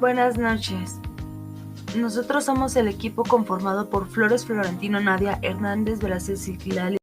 Buenas noches. Nosotros somos el equipo conformado por Flores Florentino, Nadia Hernández, Velázquez y Gilal.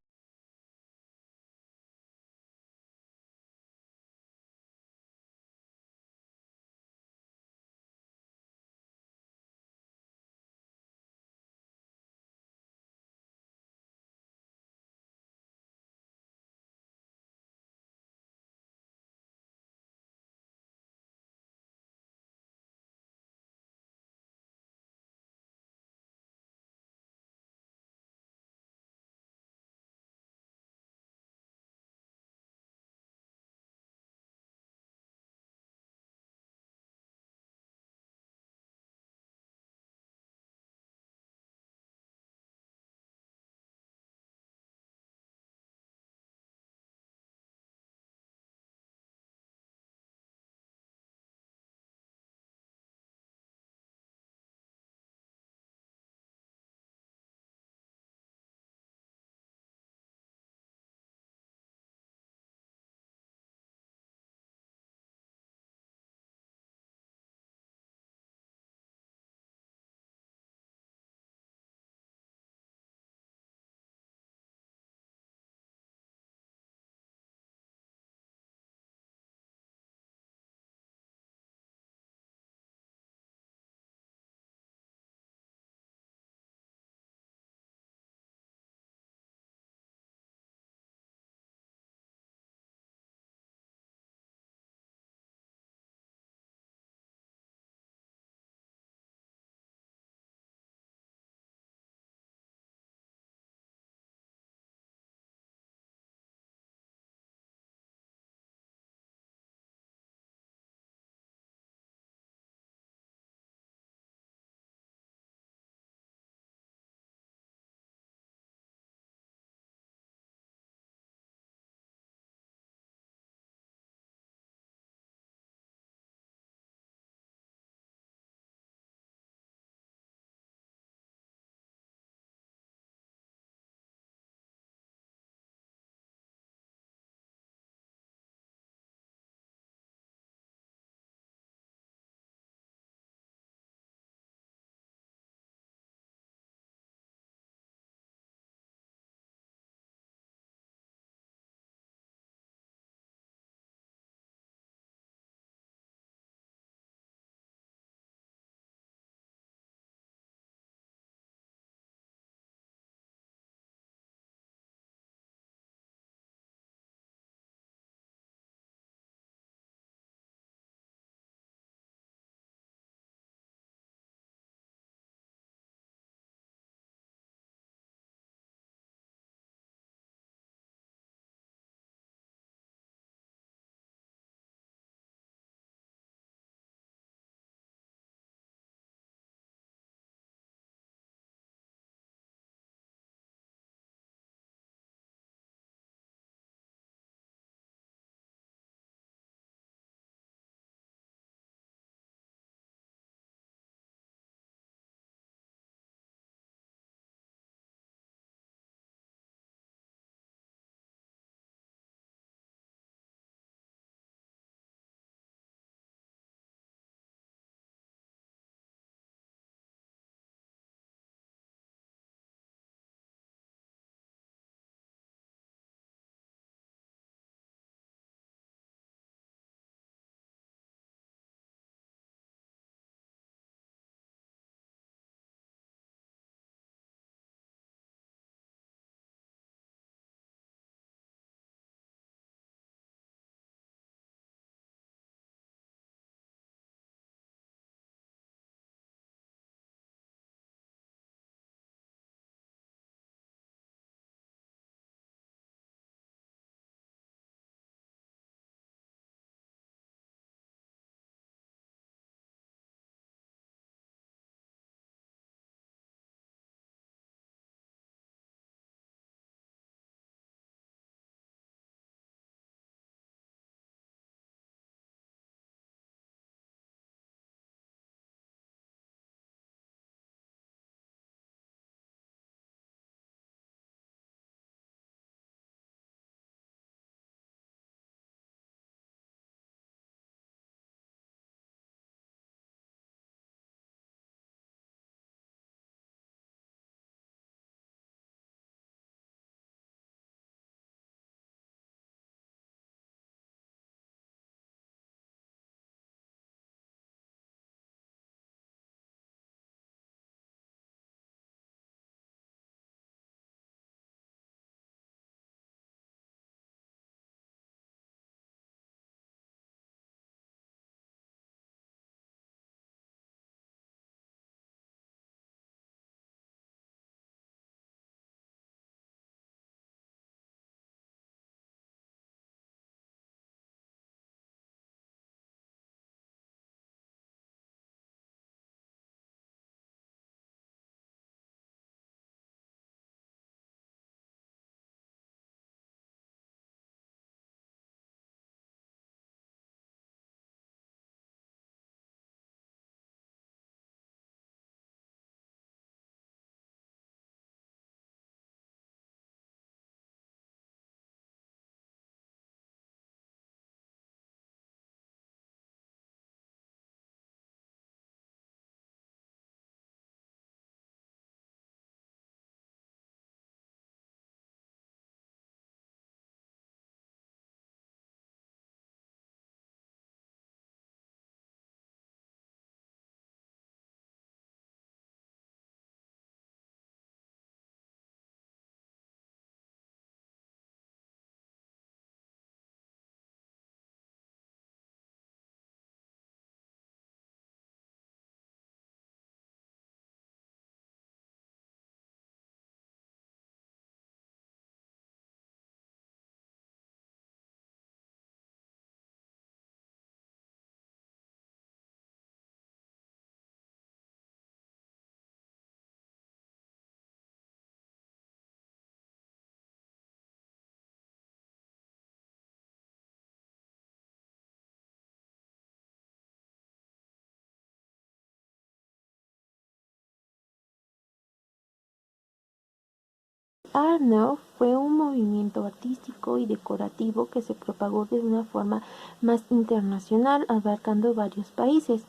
Art Nouveau fue un movimiento artístico y decorativo que se propagó de una forma más internacional, abarcando varios países.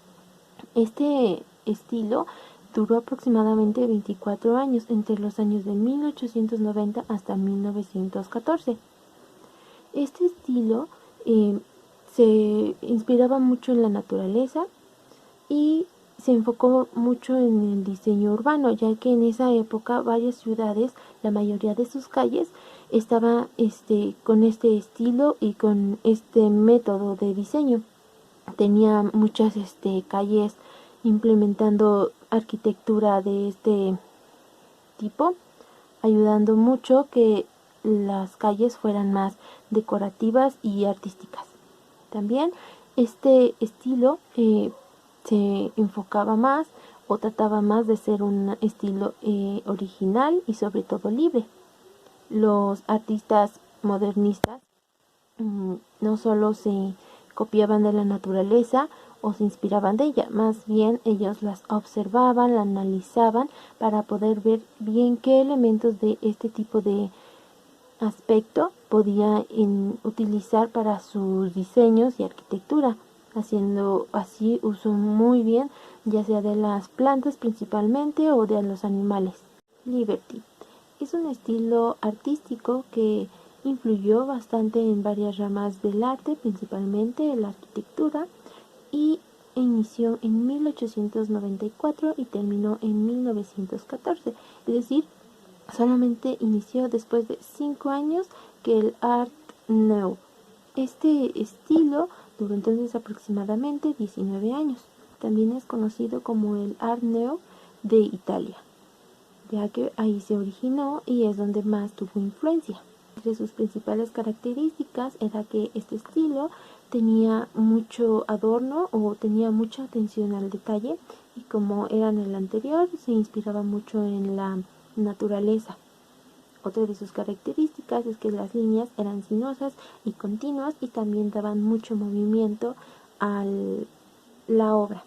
Este estilo duró aproximadamente 24 años, entre los años de 1890 hasta 1914. Este estilo se inspiraba mucho en la naturaleza y se enfocó mucho en el diseño urbano, ya que en esa época varias ciudades, la mayoría de sus calles, estaba con este estilo y con este método de diseño. Tenía muchas calles implementando arquitectura de este tipo, ayudando mucho que las calles fueran más decorativas y artísticas. También este estilo se enfocaba más o trataba más de ser un estilo original y sobre todo libre. Los artistas modernistas no solo se copiaban de la naturaleza o se inspiraban de ella, más bien ellos las observaban, la analizaban para poder ver bien qué elementos de este tipo de aspecto podía utilizar para sus diseños y arquitectura, haciendo así uso muy bien ya sea de las plantas principalmente o de los animales. Liberty es un estilo artístico que influyó bastante en varias ramas del arte, principalmente en la arquitectura, y inició en 1894 y terminó en 1914, es decir, solamente inició después de 5 años que el Art Nouveau. Este estilo duró entonces aproximadamente 19 años. También es conocido como el Art Nouveau de Italia, ya que ahí se originó y es donde más tuvo influencia. Entre sus principales características era que este estilo tenía mucho adorno o tenía mucha atención al detalle, y como era en el anterior, se inspiraba mucho en la naturaleza. Otra de sus características es que las líneas eran sinuosas y continuas y también daban mucho movimiento a la obra.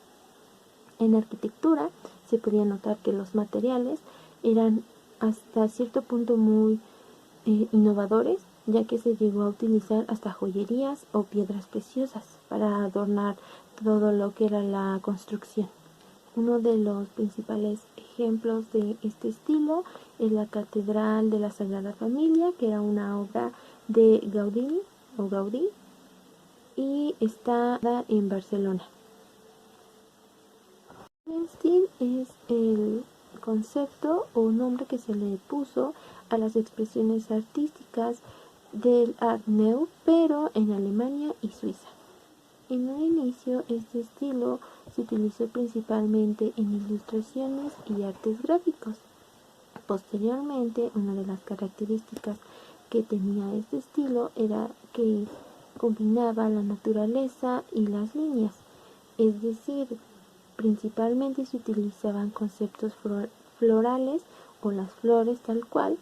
En arquitectura se podía notar que los materiales eran hasta cierto punto muy innovadores, ya que se llegó a utilizar hasta joyerías o piedras preciosas para adornar todo lo que era la construcción. Uno de los principales ejemplos de este estilo es la Catedral de la Sagrada Familia, que era una obra de Gaudí y está en Barcelona. El estilo es el concepto o nombre que se le puso a las expresiones artísticas del Art Nouveau, pero en Alemania y Suiza. En un inicio, este estilo se utilizó principalmente en ilustraciones y artes gráficos. Posteriormente, una de las características que tenía este estilo era que combinaba la naturaleza y las líneas, es decir, principalmente se utilizaban conceptos florales o las flores tal cual,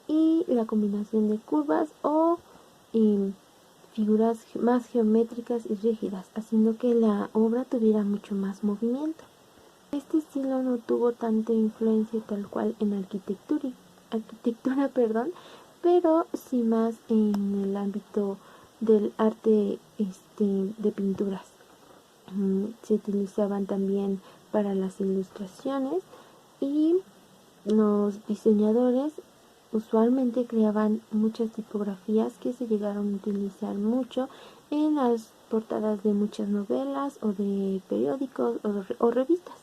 y la combinación de curvas o figuras más geométricas y rígidas, haciendo que la obra tuviera mucho más movimiento. Este estilo no tuvo tanta influencia tal cual en arquitectura, pero sí más en el ámbito del arte de pinturas. Se utilizaban también para las ilustraciones, y los diseñadores usualmente creaban muchas tipografías que se llegaron a utilizar mucho en las portadas de muchas novelas o de periódicos o revistas.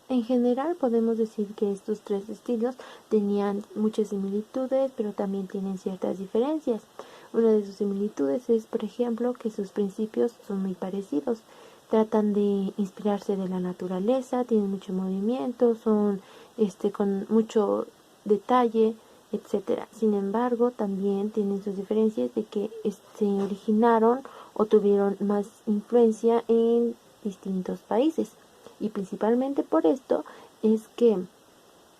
En general podemos decir que estos tres estilos tenían muchas similitudes, pero también tienen ciertas diferencias. Una de sus similitudes es, por ejemplo, que sus principios son muy parecidos. Tratan de inspirarse de la naturaleza, tienen mucho movimiento, son con mucho detalle, etcétera. Sin embargo, también tienen sus diferencias de que se originaron o tuvieron más influencia en distintos países. Y principalmente por esto es que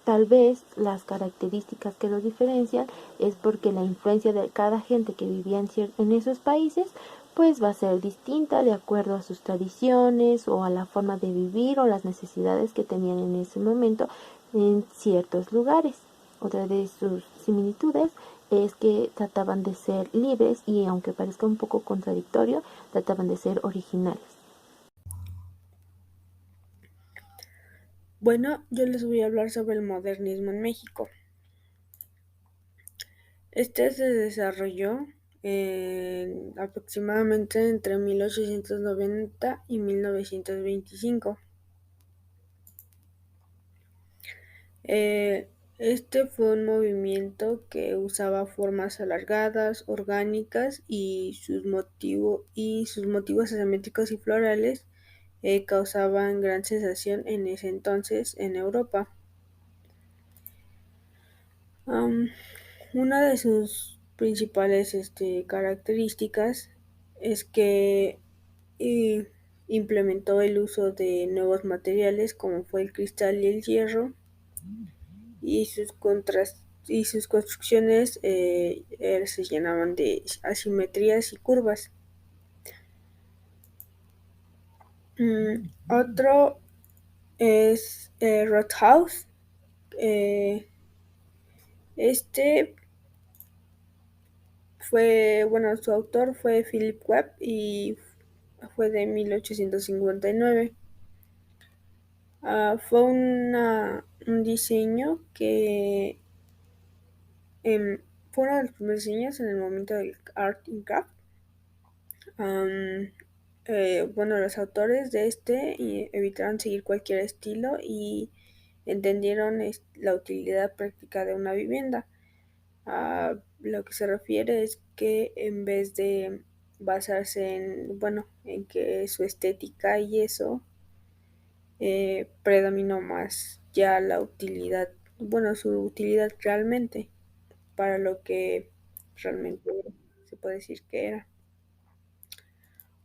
tal vez las características que los diferencian es porque la influencia de cada gente que vivía en esos países pues va a ser distinta de acuerdo a sus tradiciones o a la forma de vivir o las necesidades que tenían en ese momento en ciertos lugares. Otra de sus similitudes es que trataban de ser libres y, aunque parezca un poco contradictorio, trataban de ser originales. Bueno, yo les voy a hablar sobre el modernismo en México. Este se desarrolló aproximadamente entre 1890 y 1925. Este fue un movimiento que usaba formas alargadas, orgánicas y sus motivos asimétricos y florales causaban gran sensación en ese entonces en Europa. Um, una de sus principales características es que eh, implementó el uso de nuevos materiales como fue el cristal y el hierro, y sus construcciones se llenaban de asimetrías y curvas. Otro es Rathaus. Eh, este su autor fue Philip Webb y fue de 1859. Fue un diseño que fue uno de los primeros diseños en el momento del Art in Craft. Um, los autores de evitaron seguir cualquier estilo y entendieron la utilidad práctica de una vivienda. Lo que se refiere es que en vez de basarse en que su estética y eso, predominó más ya la utilidad, su utilidad realmente, para lo que realmente se puede decir que era.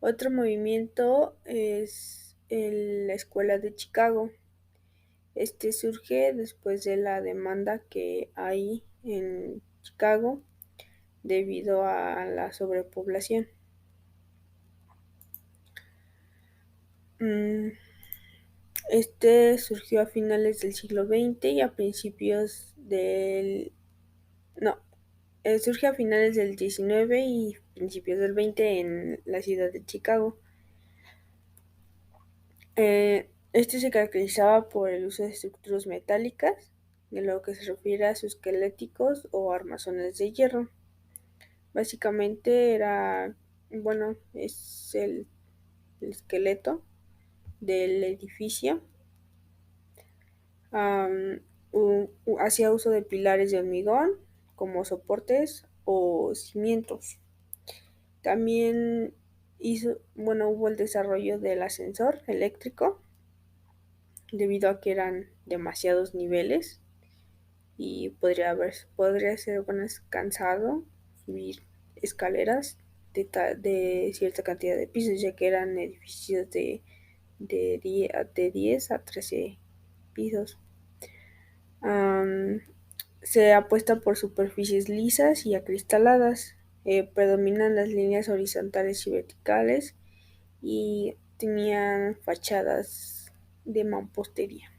Otro movimiento es la Escuela de Chicago. Este surge después de la demanda que hay en Chicago debido a la sobrepoblación. Este surgió a finales del siglo XX y a principios del... No, surge a finales del XIX y principios del XX en la ciudad de Chicago. Este se caracterizaba por el uso de estructuras metálicas, en lo que se refiere a sus esqueléticos o armazones de hierro. Básicamente es el esqueleto del edificio. Hacía uso de pilares de hormigón como soportes o cimientos. También hubo el desarrollo del ascensor eléctrico debido a que eran demasiados niveles y podría ser cansado subir escaleras de cierta cantidad de pisos, ya que eran edificios de 10 a 13 pisos. Se apuesta por superficies lisas y acristaladas. Predominan las líneas horizontales y verticales y tenían fachadas de mampostería.